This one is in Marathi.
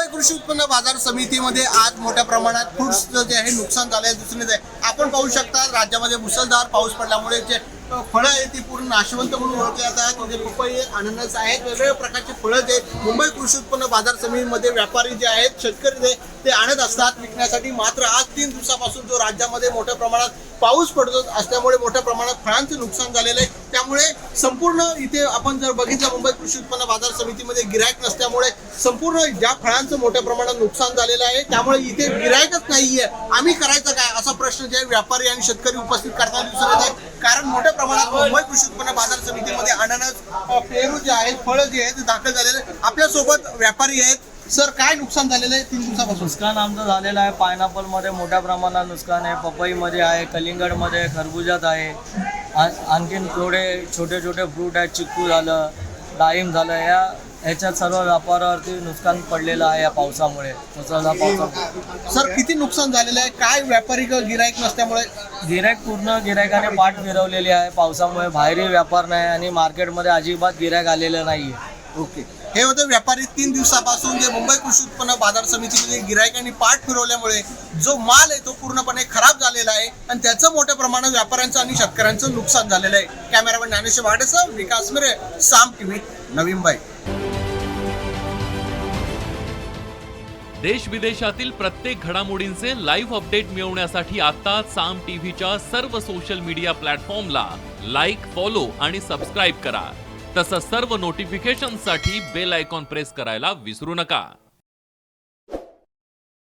कृषी उत्पन्न बाजार समितीमध्ये आज मोठ्या प्रमाणात फ्रुट्सचं जे आहे नुकसान झालं दिसून येत आहे। आपण पाहू शकता राज्यामध्ये मुसळधार पाऊस पडल्यामुळे जे फळं आहेत ती पूर्ण नाशवंत म्हणून ओळखली जातात। म्हणजे पपई, अननस आहेत, वेगवेगळ्या प्रकारचे फळं जे मुंबई कृषी उत्पन्न बाजार समितीमध्ये व्यापारी जे आहेत, शेतकरी ते आणत असतात विकण्यासाठी। मात्र आज 3 दिवसापासून जो राज्यामध्ये मोठ्या प्रमाणात पाऊस पडतो असल्यामुळे मोठ्या प्रमाणात फळांचं नुकसान झालेलं आहे। त्यामुळे संपूर्ण इथे आपण जर बघितलं मुंबई कृषी उत्पन्न बाजार समितीमध्ये गिराईक नसल्यामुळे संपूर्ण ज्या फळांचं मोठ्या प्रमाणात नुकसान झालेलं आहे त्यामुळे इथे गिराईकच नाहीये। आम्ही करायचं काय असा प्रश्न जे व्यापारी आणि शेतकरी उपस्थित करताना दिसून येत आहे। कारण मोठ्या प्रमाणात मुंबई कृषी उत्पन्न बाजार समितीमध्ये अननस, पेरू जे आहेत, फळं जे आहेत दाखल झालेले। आपल्या सोबत व्यापारी आहेत। सर, काय नुकसान झालेलं आहे 3 दिवसापासून? नुकसान आमचं झालेलं आहे। पायनॅपल मध्ये मोठ्या प्रमाणात नुकसान आहे, पपई मध्ये आहे, कलिंगड मध्ये, खरबुजात आहे, आणखीन थोडे छोटे छोटे फ्रूट आहेत, चिक्कू झालं, डाळिंब झालं, ह्याच्यात सर्व व्यापारावरती नुकसान पडलेलं आहे या पावसामुळे, मुसळधार पावसामुळे। सर, किती नुकसान झालेलं आहे? काय व्यापारी गिराईक नसल्यामुळे? गिरायकाने पाठ फिरवलेली आहे पावसामुळे। बाहेरही व्यापार नाही आणि मार्केटमध्ये अजिबात गिरायक आलेलं नाही आहे। ओके, हे होते व्यापारी। 3 दिवसापासून जे मुंबई कृषी उत्पन्न बाजार समितीमध्ये गिरायकांनी पाठ फिरवल्यामुळे जो माल आहे तो पूर्णपणे खराब झालेला आहे आणि त्याचं मोठ्या प्रमाणात व्यापाऱ्यांचं आणि शेतकऱ्यांचं नुकसान झालेलं आहे। कॅमेरामॅन ज्ञानेश्वर वाडेसह विकास मिरे, साम टीव्ही, नवी मुंबई। देश विदेशातील प्रत्येक घडामोडींचे लाईव्ह अपडेट मिळवण्यासाठी आता साम टीव्हीच्या सर्व सोशल मीडिया प्लॅटफॉर्मला लाईक, फॉलो आणि सबस्क्राईब करा। तसंच सर्व नोटिफिकेशनसाठी बेल आयकॉन प्रेस करायला विसरू नका।